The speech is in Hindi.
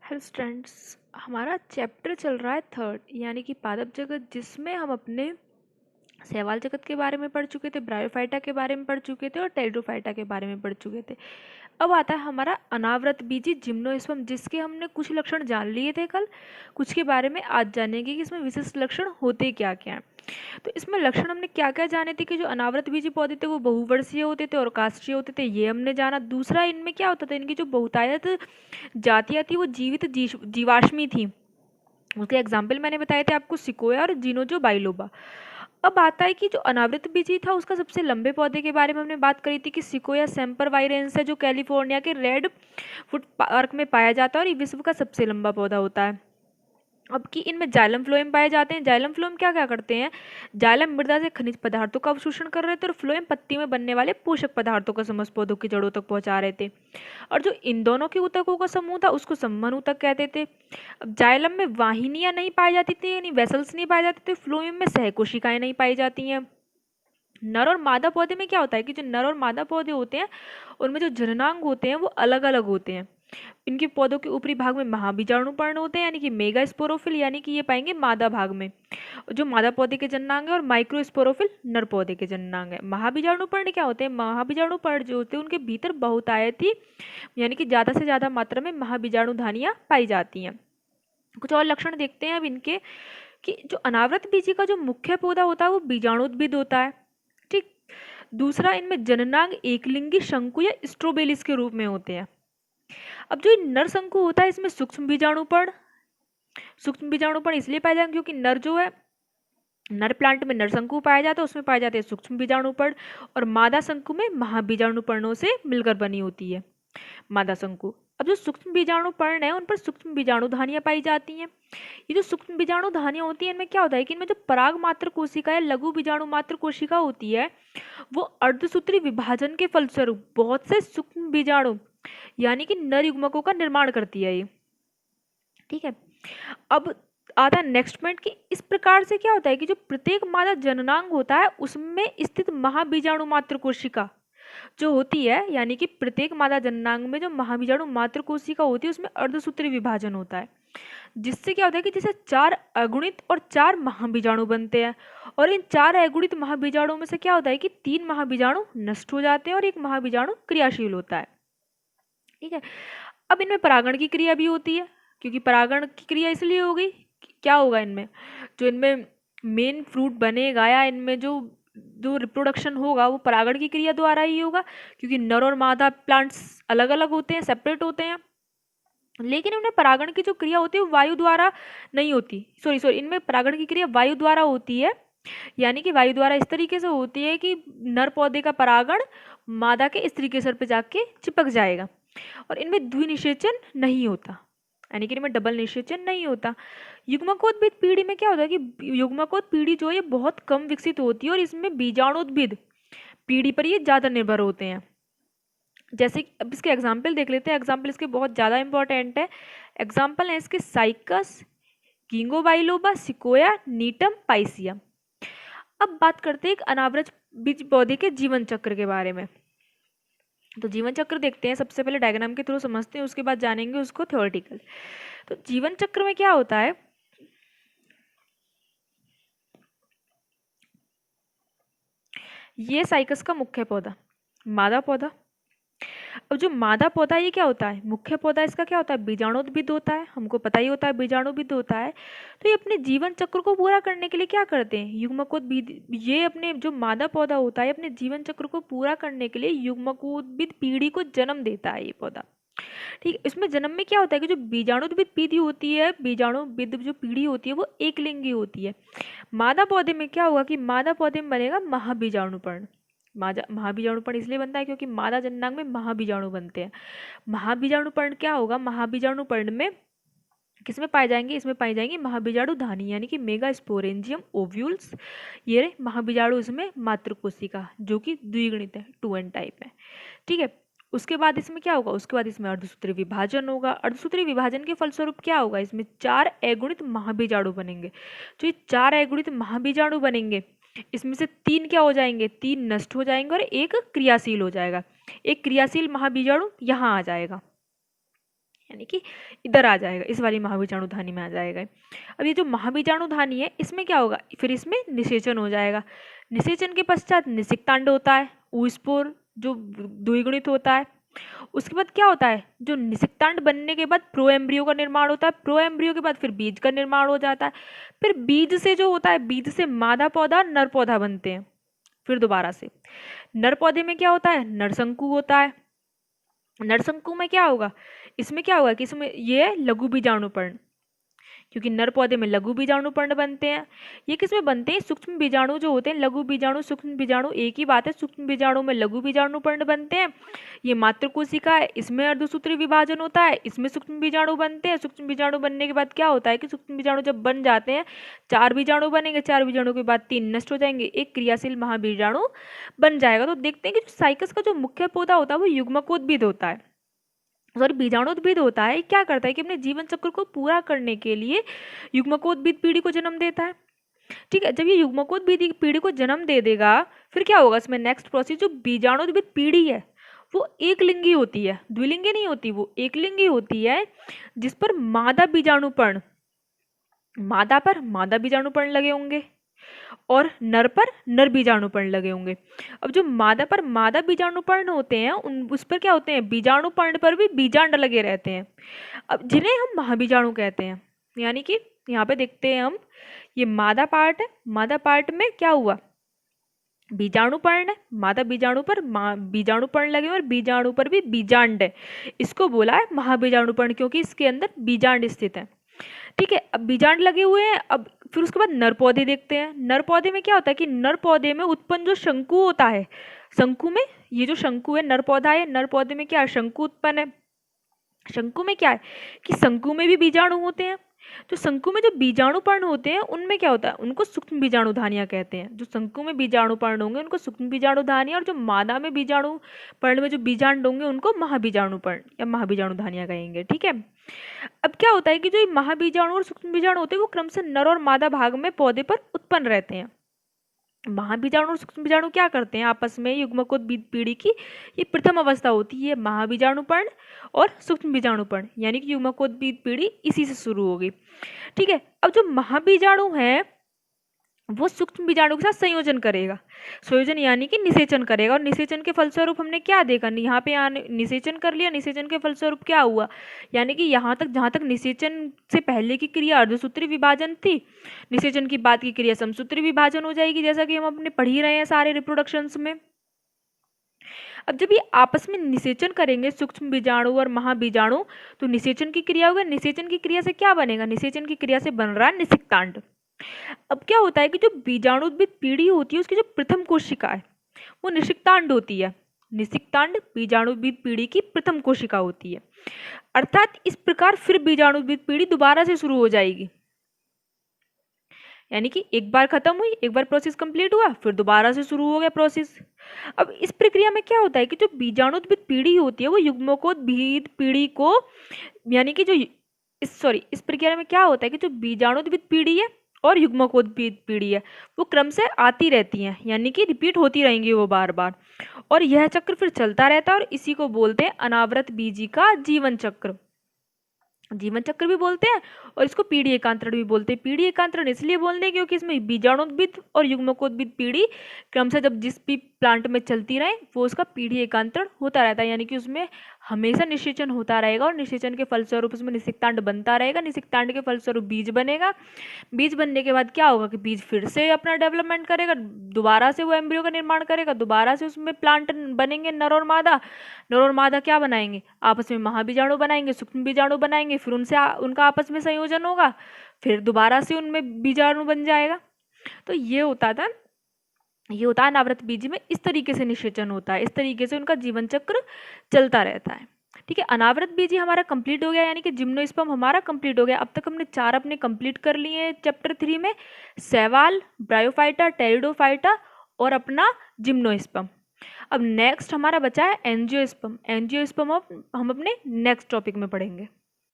हेलो स्टूडेंट्स, हमारा चैप्टर चल रहा है थर्ड यानी कि पादप जगत, जिसमें हम अपने शैवाल जगत के बारे में पढ़ चुके थे, ब्रायोफाइटा के बारे में पढ़ चुके थे और टेरिडोफाइटा के बारे में पढ़ चुके थे। अब आता है हमारा अनावृत बीजी जिम्नोस्पर्म, जिसके हमने कुछ लक्षण जान लिए थे कल, कुछ के बारे में आज जानेंगे कि इसमें विशिष्ट लक्षण होते क्या क्या हैं। तो इसमें लक्षण हमने क्या क्या जाने थे कि जो अनावृत बीजी पौधे थे वो बहुवर्षीय होते थे और काष्ठीय होते थे, ये हमने जाना। दूसरा, इनमें क्या होता था, इनकी जो बहुतायत जातियां थी वो जीवित जीवाश्मी थी। उसके एग्जाम्पल मैंने बताए थे आपको, सिकोया और जिनोजो बाइलोबा। अब आता है कि जो अनावृत बीजी था उसका सबसे लंबे पौधे के बारे में हमने बात करी थी कि सिकोया सेम्परवाइरेंस है, जो कैलिफोर्निया के रेड फुट पार्क में पाया जाता है और ये विश्व का सबसे लंबा पौधा होता है। अब कि इनमें जाइलम फ्लोएम पाए जाते हैं। जाइलम फ्लोएम क्या क्या करते हैं, जाइलम मृदा से खनिज पदार्थों का अवशोषण कर रहे थे और फ्लोएम पत्ती में बनने वाले पोषक पदार्थों का समस्त पौधों की जड़ों तक पहुंचा रहे थे। और जो इन दोनों के ऊतकों का समूह था उसको संवहन ऊतक कहते थे। अब जाइलम में वाहिनियां नहीं पाई जाती थी, यानी वेसल्स नहीं पाए जाते थे। फ्लोएम में सहकोशिकाएं नहीं पाई जाती हैं। नर और मादा पौधे में क्या होता है कि जो नर और मादा पौधे होते हैं उनमें जो जननांग होते हैं वो अलग अलग होते हैं। इनके पौधों के ऊपरी भाग में महाबीजाणुपर्ण होते हैं, यानी कि मेगा स्पोरोफिल, यानी कि ये पाएंगे मादा भाग में जो मादा पौधे के जननांग है, और माइक्रो स्पोरोफिल नर पौधे के जननांग है। महाबीजाणुपर्ण क्या होते हैं, महाबीजाणुपर्ण जो होते हैं उनके भीतर बहुतायती यानी कि ज्यादा से ज्यादा मात्रा में महाबीजाणु धानियां पाई जाती हैं। कुछ और लक्षण देखते हैं अब इनके कि जो अनावृत बीजी का जो मुख्य पौधा होता है वो बीजाणुद्भिद होता है। ठीक। दूसरा, इनमें जननांग एकलिंगी शंकु या स्ट्रोबेलिस के रूप में होते हैं। अब जो नर शंकु होता है इसमें सूक्ष्म बीजाणुपर्ण इसलिए पाया जाएगा क्योंकि नर जो है, नर प्लांट में नर शंकु पाया जाता है, उसमें पाए जाते हैं सूक्ष्म बीजाणुपर्ण, और मादा शंकु में महाबीजाणुपर्णों से मिलकर बनी होती है मादा शंकु। अब जो सूक्ष्म बीजाणुपर्ण है उन पर सूक्ष्म बीजाणुधानियां पाई जाती हैं। ये जो सूक्ष्म बीजाणुधानियां होती हैं इनमें क्या होता है कि इनमें जो पराग मात्र कोशिका है, लघु बीजाणु मात्र कोशिका होती है, वो अर्धसूत्री विभाजन के फलस्वरूप बहुत से सूक्ष्म बीजाणु यानी कि नर युग्मकों का निर्माण करती है ये। ठीक है। अब आता है नेक्स्ट पॉइंट कि इस प्रकार से क्या होता है कि जो प्रत्येक मादा जननांग होता है उसमें स्थित महाबीजाणु मात्र कोशिका जो होती है, यानी कि प्रत्येक मादा जननांग में जो महाबीजाणु मात्र कोशिका होती है उसमें अर्धसूत्री विभाजन होता है, जिससे क्या होता है कि जैसे 4 अगुणित और 4 महाबीजाणु बनते हैं। और इन 4 अगुणित महाबीजाणुओं में से क्या होता है कि 3 महाबीजाणु नष्ट हो जाते हैं और एक महाबीजाणु क्रियाशील होता है। ठीक है। अब इनमें परागण की क्रिया भी होती है, क्योंकि परागण की क्रिया इसलिए होगी, क्या होगा इनमें, जो इनमें मेन फ्रूट बनेगा या इनमें जो जो रिप्रोडक्शन होगा वो परागण की क्रिया द्वारा ही होगा, क्योंकि नर और मादा प्लांट्स अलग अलग होते हैं, सेपरेट होते हैं। लेकिन इनमें परागण की जो क्रिया होती है वो वायु द्वारा नहीं होती, सॉरी इनमें परागण की क्रिया वायु द्वारा होती है, यानी कि वायु द्वारा इस तरीके से होती है कि नर पौधे का परागण मादा के स्त्री केसर पे जाके चिपक जाएगा, और इनमें द्विनिषेचन नहीं होता, यानी कि इनमें डबल निषेचन नहीं होता। युग्मकोद्भिद पीढ़ी में क्या होता है कि युग्मकोद पीढ़ी जो है ये बहुत कम विकसित होती है और इसमें बीजाणुद्भिद पीढ़ी पर ये ज्यादा निर्भर होते हैं। जैसे अब इसके एग्जाम्पल देख लेते हैं, एग्जाम्पल इसके बहुत ज़्यादा इंपॉर्टेंट है। एग्जाम्पल है इसके cycas, ginkgo biloba, sequoia, gnetum, picea. अब बात करते हैं एक अनावृत बीज पौधे के जीवन चक्र के बारे में। तो जीवन चक्र देखते हैं, सबसे पहले डायग्राम के थ्रू समझते हैं, उसके बाद जानेंगे उसको थ्योरेटिकल। तो जीवन चक्र में क्या होता है, ये साइकस का मुख्य पौधा, मादा पौधा। अब जो मादा पौधा ये क्या होता है, मुख्य पौधा इसका क्या होता है, बीजाणुद्भिद होता है, हमको पता ही होता है बीजाणुद्भिद होता है। तो ये अपने जीवन चक्र को पूरा करने के लिए क्या करते हैं, युग्मकोद्भिद, ये अपने जो मादा पौधा होता है अपने जीवन चक्र को पूरा करने के लिए युग्मकोद्भिद पीढ़ी को जन्म देता है ये पौधा। ठीक है। इसमें जन्म में क्या होता है कि जो बीजाणुद्भिद पीढ़ी होती है, बीजाणुद्भिद जो पीढ़ी होती है वो एक लिंगी होती है। मादा पौधे में क्या होगा कि मादा पौधे में बनेगा महाबीजाणुपर्ण। महाबीजाणुपर्ण इसलिए बनता है क्योंकि मादा जननांग में महाबीजाणु बनते हैं। महाबीजाणुपर्ण क्या होगा, महाबीजाणुपर्ण में किसमें पाए जाएंगे, इसमें पाई जाएंगी महाबीजाणु धानी, यानी कि मेगा स्पोरेंजियम ओव्यूल्स। ये रहे महाबीजाणु, इसमें मातृ कोशिका जो कि द्विगुणित है, 2n टाइप है। ठीक है। उसके बाद इसमें क्या होगा, उसके बाद इसमें अर्धसूत्री विभाजन होगा। अर्धसूत्री विभाजन के फलस्वरूप क्या होगा, इसमें 4 अगुणित महाबीजाणु बनेंगे। जो ये 4 अगुणित महाबीजाणु बनेंगे इसमें से 3 क्या हो जाएंगे, 3 नष्ट हो जाएंगे और एक क्रियाशील हो जाएगा। एक क्रियाशील महाबीजाणु यहाँ आ जाएगा। यानी कि इधर आ जाएगा, इस वाली महाबीजाणुधानी में आ जाएगा। अब ये जो महाबीजाणुधानी है इसमें क्या होगा, फिर इसमें निषेचन हो जाएगा। निषेचन के पश्चात निषिक्तांड होता है, ऊस्पोर जो द्विगुणित होता है। उसके बाद क्या होता है, जो निषिक्तांड बनने के बाद प्रोएम्ब्रियो का निर्माण होता है, प्रोएम्ब्रियो के बाद फिर बीज का निर्माण हो जाता है, फिर बीज से जो होता है, बीज से मादा पौधा नर पौधा बनते हैं। फिर दोबारा से नर पौधे में क्या होता है, नरशंकु होता है। नरशंकु में क्या होगा, इसमें क्या होगा कि इसमें ये है लघु बीजाणुपर्ण, क्योंकि नर पौधे में लघु बीजाणुपर्ण बनते हैं। ये किसमें बनते हैं, सूक्ष्म बीजाणु जो होते हैं, लघु बीजाणु सूक्ष्म बीजाणु एक ही बात है, सूक्ष्म बीजाणु में लघु बीजाणुपर्ण बनते हैं। ये मातृ कोशिका है, इसमें अर्धसूत्री विभाजन होता है, इसमें सूक्ष्म बीजाणु बनते हैं। सूक्ष्म बीजाणु बनने के बाद क्या होता है कि सूक्ष्म बीजाणु जब बन जाते हैं, 4 बीजाणु बनेंगे, 4 बीजाणु के बाद 3 नष्ट हो जाएंगे, एक क्रियाशील महाबीजाणु बन जाएगा। तो देखते हैं कि साइकस का जो मुख्य पौधा होता है वो युग्मकोद्भिद होता है, सॉरी बीजाणुद्भिद होता है। क्या करता है कि अपने जीवन चक्र को पूरा करने के लिए युग्मकोद्भिद पीढ़ी को जन्म देता है। ठीक है, जब ये युग्मकोद्भिद पीढ़ी को जन्म दे देगा, फिर क्या होगा इसमें नेक्स्ट प्रोसेस, जो बीजाणुद्भिद पीढ़ी है वो एक लिंगी होती है, द्विलिंगी नहीं होती, वो एक लिंगी होती है, जिस पर मादा बीजाणुपर्ण, मादा पर मादा बीजाणुपर्ण लगे होंगे और नर पर नर बीजाणुपर्ण लगे होंगे। अब जो मादा पर मादा बीजाणुपर्ण होते हैं उस पर क्या होते हैं, बीजाणुपर्ण पर भी बीजांड लगे रहते हैं, अब जिन्हें हम महाबीजाणु कहते हैं। यानी कि यहाँ पे देखते हैं हम, ये मादा पार्ट है, मादा पार्ट में क्या हुआ, बीजाणुपर्ण है, मादा बीजाणु पर बीजाणुपर्ण लगे और बीजाणु पर भी बीजांड है, इसको बोला है महाबीजाणुपर्ण, क्योंकि इसके अंदर बीजांड स्थित है। ठीक है, अब बीजांड लगे हुए हैं। अब फिर उसके बाद नर पौधे देखते हैं। नर पौधे में क्या होता है कि नर पौधे में उत्पन्न जो शंकु होता है, शंकु में ये जो शंकु है, नर पौधा है, नर पौधे में क्या है, शंकु उत्पन्न है। शंकु में क्या है कि शंकु में भी बीजाणु होते हैं। तो शंकु में जो बीजाणुपर्ण होते हैं उनमें क्या होता है, उनको सूक्ष्म बीजाणुधानियां कहते हैं। जो शंकु में बीजाणुपर्ण होंगे उनको सूक्ष्म बीजाणुधानियां, और जो मादा में बीजाणुपर्ण में जो बीजांड होंगे उनको महाबीजाणुपर्ण या महाबीजाणुधानियां कहेंगे। ठीक है, अब क्या होता है कि जो महाबीजाणु और सूक्ष्म बीजाणु होते हैं वो क्रमशः नर और मादा भाग में पौधे पर उत्पन्न रहते हैं। महाबीजाणु और सूक्ष्म बीजाणु क्या करते हैं आपस में, युग्मकोद्भिद पीढ़ी की ये प्रथम अवस्था होती है, महाबीजाणुपर्ण और सूक्ष्म बीजाणुपर्ण, यानी कि युग्मकोद्भिद पीढ़ी इसी से शुरू होगी। ठीक है, अब जो महाबीजाणु है वो सूक्ष्म बीजाणु के साथ संयोजन करेगा, संयोजन यानी कि निषेचन करेगा, और निषेचन के फलस्वरूप हमने क्या देखा, यहाँ पे निषेचन कर लिया, निषेचन के फलस्वरूप क्या हुआ, यानी कि यहाँ तक जहाँ तक निषेचन से पहले की क्रिया अर्धसूत्री विभाजन थी, निषेचन की बाद की क्रिया समसूत्री विभाजन हो जाएगी, जैसा कि हम अपने पढ़ ही रहे हैं सारे रिप्रोडक्शंस में। अब जब ये आपस में निषेचन करेंगे सूक्ष्म बीजाणु और महाबीजाणु, तो निषेचन की क्रिया होगा, निषेचन की क्रिया से क्या बनेगा, निषेचन की क्रिया से बन रहा है निषिक्तांड। अब क्या होता है कि जो बीजाणुद्भिद पीढ़ी होती है उसकी जो प्रथम कोशिका है वो निषिक्तांड होती है। निषिक्तांड बीजाणुद्भिद पीढ़ी की प्रथम कोशिका होती है, अर्थात इस प्रकार फिर बीजाणुद्भिद पीढ़ी दोबारा से शुरू हो जाएगी। यानी कि एक बार खत्म हुई, एक बार प्रोसेस कंप्लीट हुआ, फिर दोबारा से शुरू हो गया प्रोसेस। अब इस प्रक्रिया में क्या होता है कि जो बीजाणुद्भिद पीढ़ी होती है वो युग्मकोद्भिद पीढ़ी को, यानी कि जो इस प्रक्रिया में क्या होता है कि जो बीजाणुद्भिद पीढ़ी है और युग्मकोद्भिद पीढ़ी है वो क्रम से आती रहती हैं, यानी कि रिपीट होती रहेंगी वो बार बार, और यह चक्र फिर चलता रहता है, और इसी को बोलते हैं अनावृत बीजी का जीवन चक्र। जीवन चक्र भी बोलते हैं और इसको पीढ़ी एकांतरण भी बोलते हैं। पीढ़ी एकांतरण इसलिए बोलते हैं क्योंकि इसमें बीजाणुद्भिद और युग्मकोद्भिद पीढ़ी क्रमशः जब जिस भी प्लांट में चलती रहे वो उसका पीढ़ी एकांतरण होता रहता है, यानी कि उसमें हमेशा निषेचन होता रहेगा, और निषेचन के फलस्वरूप उसमें निषिक्तांड बनता रहेगा, निषिक्तांड के फलस्वरूप बीज बनेगा, बीज बनने के बाद क्या होगा कि बीज फिर से अपना डेवलपमेंट करेगा, दोबारा से वो एम्ब्रियो का निर्माण करेगा, दोबारा से उसमें प्लांट बनेंगे नर और मादा। नर और मादा क्या बनाएंगे, आपस में महाबीजाणु बनाएंगे, सूक्ष्म बीजाणु बनाएंगे, फिर उनसे उनका आपस में संयोजन होगा, फिर दोबारा से उनमें बीजाणु बन जाएगा। तो ये होता है अनावृत बीज में, इस तरीके से निषेचन होता है, इस तरीके से उनका जीवन चक्र चलता रहता है। ठीक है, अनावृत बीज हमारा कंप्लीट हो गया, यानी कि जिम्नोस्पर्म हमारा कंप्लीट हो गया। अब तक हमने 4 अपने कंप्लीट कर लिए हैं चैप्टर 3 में, शैवाल, ब्रायोफाइटा, टेरिडोफाइटा और अपना जिम्नोस्पर्म। अब नेक्स्ट हमारा बचा है एंजियोस्पर्म। एंजियोस्पर्म हम अपने नेक्स्ट टॉपिक में पढ़ेंगे।